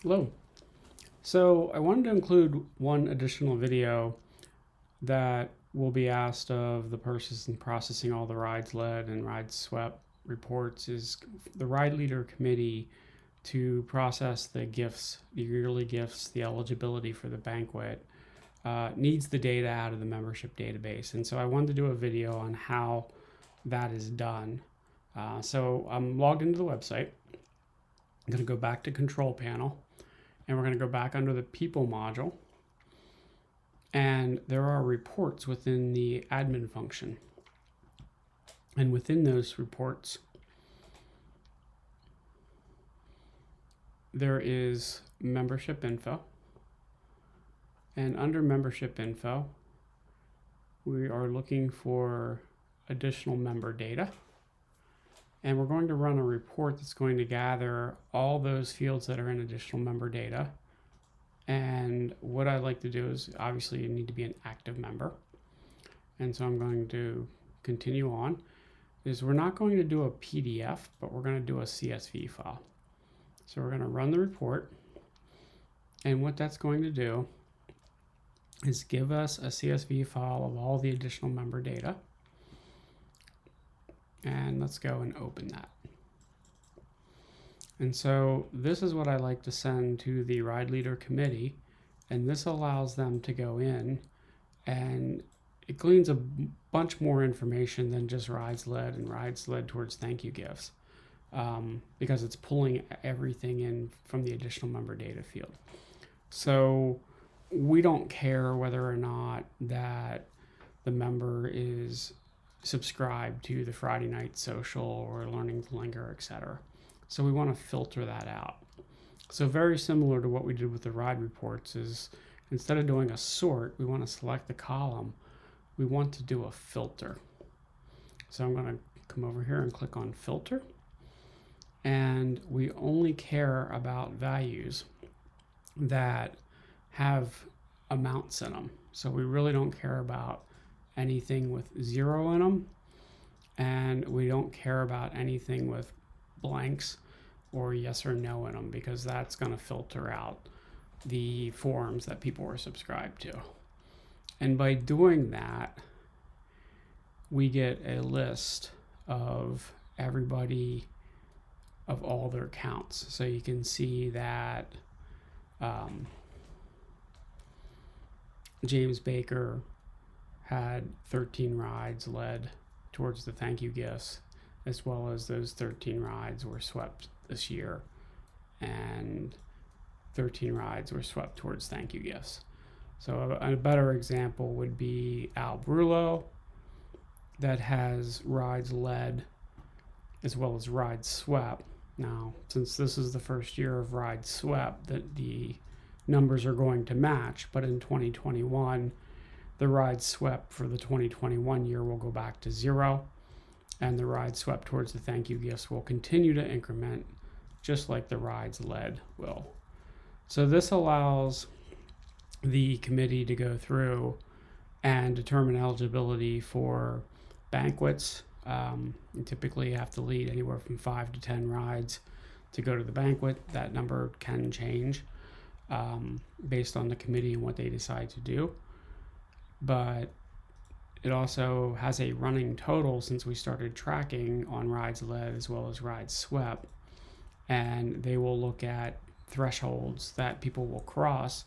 Hello. So I wanted to include one additional video that will be asked of the person processing all the rides led and rides swept reports is the ride leader committee to process the gifts, the yearly gifts, the eligibility for the banquet, needs the data out of the membership database. And so I wanted to do a video on how that is done. So I'm logged into the website. I'm going to go back to control panel, and we're going to go back under the people module, and there are reports within the admin function. And within those reports, there is membership info. And under membership info, we are looking for additional member data. And we're going to run a report that's going to gather all those fields that are in additional member data. And what I'd like to do is, obviously you need to be an active member. And so I'm going to continue on. Is we're not going to do a PDF, but we're going to do a CSV file. So we're going to run the report. And what that's going to do is give us a CSV file of all the additional member data. And let's go and open that. And so this is what I like to send to the ride leader committee. And this allows them to go in, and it gleans a bunch more information than just rides led and rides led towards thank you gifts, because it's pulling everything in from the additional member data field. So we don't care whether or not that the member is subscribed to the Friday night social or learning to linger, etc. So we want to filter that out. So very similar to what we did with the ride reports is, instead of doing a sort, we want to select the column. We want to do a filter. So I'm going to come over here and click on filter. And we only care about values that have amounts in them. So we really don't care about anything with 0 in them. And we don't care about anything with blanks or yes or no in them, because that's going to filter out the forms that people were subscribed to. And by doing that, we get a list of everybody, of all their counts. So you can see that James Baker had 13 rides led towards the thank you gifts, as well as those 13 rides were swept this year, and 13 rides were swept towards thank you gifts. So a better example would be Al Brullo, that has rides led as well as rides swept. Now, since this is the first year of rides swept, that the numbers are going to match, but in 2021, the rides swept for the 2021 year will go back to 0, and the rides swept towards the thank you gifts will continue to increment, just like the rides led will. So this allows the committee to go through and determine eligibility for banquets. You typically have to lead anywhere from 5 to 10 rides to go to the banquet. That number can change based on the committee and what they decide to do. But it also has a running total since we started tracking on rides led as well as rides swept. And they will look at thresholds that people will cross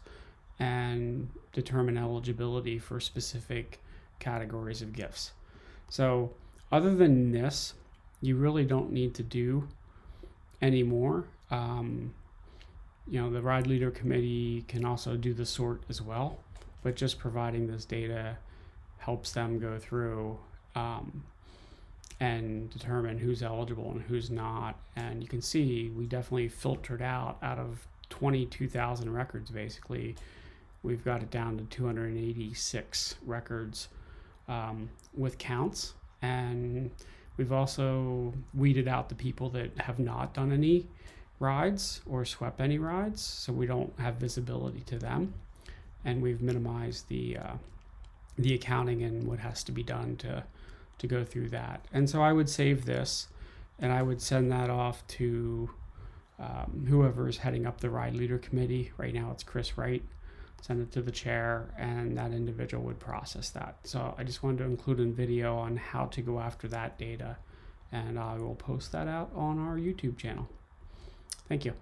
and determine eligibility for specific categories of gifts. So other than this, you really don't need to do any more. The ride leader committee can also do the sort as well, but just providing this data helps them go through and determine who's eligible and who's not. And you can see we definitely filtered out of 22,000 records, basically. We've got it down to 286 records with counts. And we've also weeded out the people that have not done any rides or swept any rides, so we don't have visibility to them. And we've minimized the accounting and what has to be done to go through that. And so I would save this, and I would send that off to whoever is heading up the ride leader committee. Right now it's Chris Wright. Send it to the chair, and that individual would process that. So I just wanted to include a video on how to go after that data, and I will post that out on our YouTube channel. Thank you.